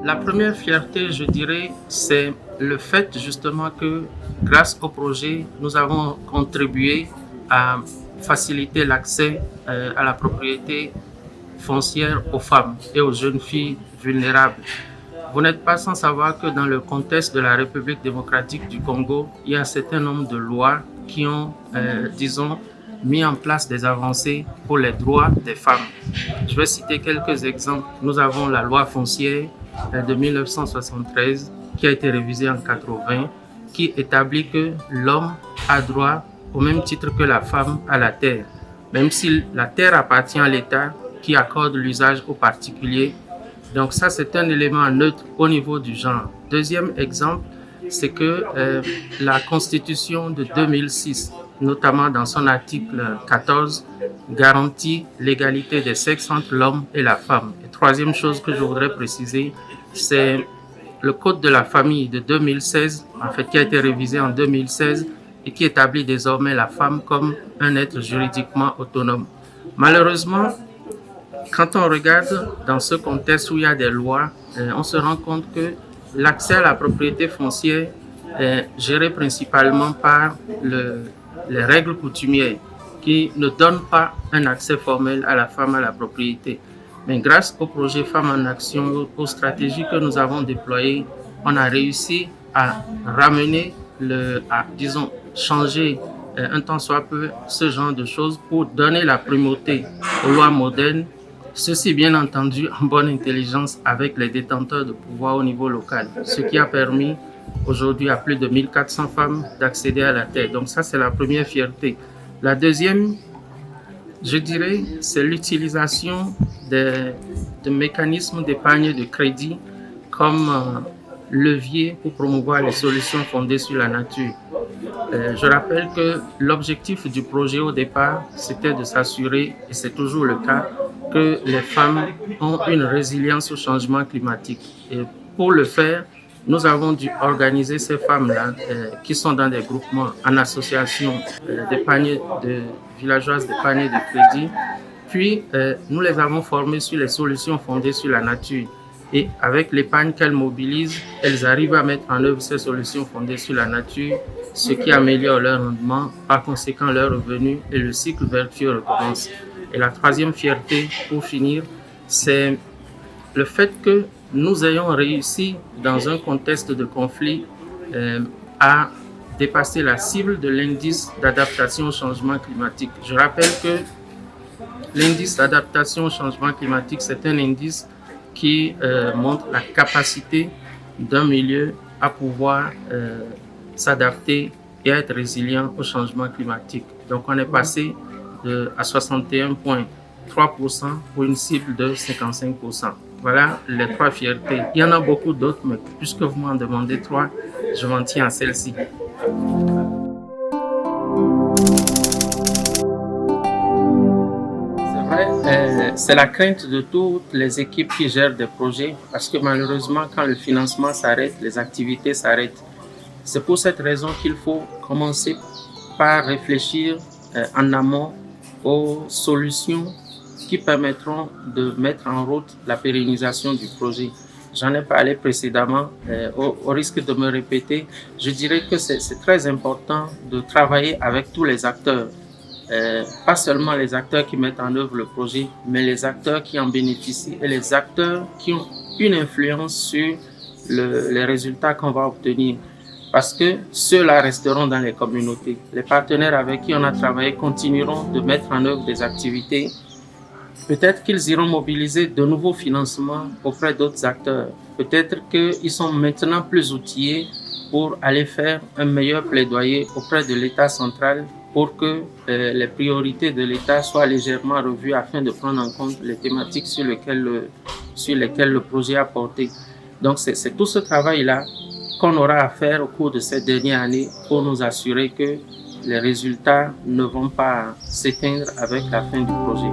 La première fierté, je dirais, c'est le fait justement que grâce au projet, nous avons contribué à faciliter l'accès à la propriété foncière aux femmes et aux jeunes filles vulnérables. Vous n'êtes pas sans savoir que dans le contexte de la République démocratique du Congo, il y a un certain nombre de lois qui ont, disons, mis en place des avancées pour les droits des femmes. Je vais citer quelques exemples. Nous avons la loi foncière de 1973 qui a été révisée en 80, qui établit que l'homme a droit, au même titre que la femme, à la terre. Même si la terre appartient à l'État qui accorde l'usage aux particuliers. Donc ça, c'est un élément neutre au niveau du genre. Deuxième exemple, c'est que la Constitution de 2006, notamment dans son article 14, garantit l'égalité des sexes entre l'homme et la femme. Et troisième chose que je voudrais préciser, c'est le Code de la famille de 2016, en fait, qui a été révisé en 2016 et qui établit désormais la femme comme un être juridiquement autonome. Malheureusement, quand on regarde dans ce contexte où il y a des lois, on se rend compte que l'accès à la propriété foncière est géré principalement par les règles coutumières qui ne donnent pas un accès formel à la femme à la propriété. Mais grâce au projet Femmes en Action, aux stratégies que nous avons déployées, on a réussi à ramener, disons, changer un tant soit peu ce genre de choses pour donner la primauté aux lois modernes. Ceci, bien entendu, en bonne intelligence avec les détenteurs de pouvoir au niveau local, ce qui a permis aujourd'hui à plus de 1400 femmes d'accéder à la terre. Donc ça, c'est la première fierté. La deuxième, je dirais, c'est l'utilisation de mécanismes d'épargne de crédit comme levier pour promouvoir les solutions fondées sur la nature. Je rappelle que l'objectif du projet au départ, c'était de s'assurer, et c'est toujours le cas, que les femmes ont une résilience au changement climatique. Et pour le faire, nous avons dû organiser ces femmes-là qui sont dans des groupements en association de villageoises d'épargne de crédit. Puis, nous les avons formées sur les solutions fondées sur la nature. Et avec l'épargne qu'elles mobilisent, elles arrivent à mettre en œuvre ces solutions fondées sur la nature, ce qui améliore leur rendement, par conséquent leur revenu, et le cycle vertueux recommence. Et la troisième fierté, pour finir, c'est le fait que nous ayons réussi, dans un contexte de conflit, à dépasser la cible de l'indice d'adaptation au changement climatique. Je rappelle que l'indice d'adaptation au changement climatique, c'est un indice qui montre la capacité d'un milieu à pouvoir s'adapter et à être résilient au changement climatique. Donc on est passé à 61,3% pour une cible de 55%. Voilà les trois fiertés. Il y en a beaucoup d'autres, mais puisque vous m'en demandez trois, je m'en tiens à celle-ci. C'est la crainte de toutes les équipes qui gèrent des projets parce que malheureusement, quand le financement s'arrête, les activités s'arrêtent. C'est pour cette raison qu'il faut commencer par réfléchir en amont aux solutions qui permettront de mettre en route la pérennisation du projet. J'en ai parlé précédemment, au risque de me répéter, je dirais que c'est très important de travailler avec tous les acteurs. Pas seulement les acteurs qui mettent en œuvre le projet, mais les acteurs qui en bénéficient et les acteurs qui ont une influence sur les résultats qu'on va obtenir. Parce que ceux-là resteront dans les communautés. Les partenaires avec qui on a travaillé continueront de mettre en œuvre des activités. Peut-être qu'ils iront mobiliser de nouveaux financements auprès d'autres acteurs. Peut-être qu'ils sont maintenant plus outillés pour aller faire un meilleur plaidoyer auprès de l'État central pour que les priorités de l'État soient légèrement revues afin de prendre en compte les thématiques sur lesquelles le projet a porté. Donc c'est tout ce travail-là qu'on aura à faire au cours de cette dernière année pour nous assurer que les résultats ne vont pas s'éteindre avec la fin du projet.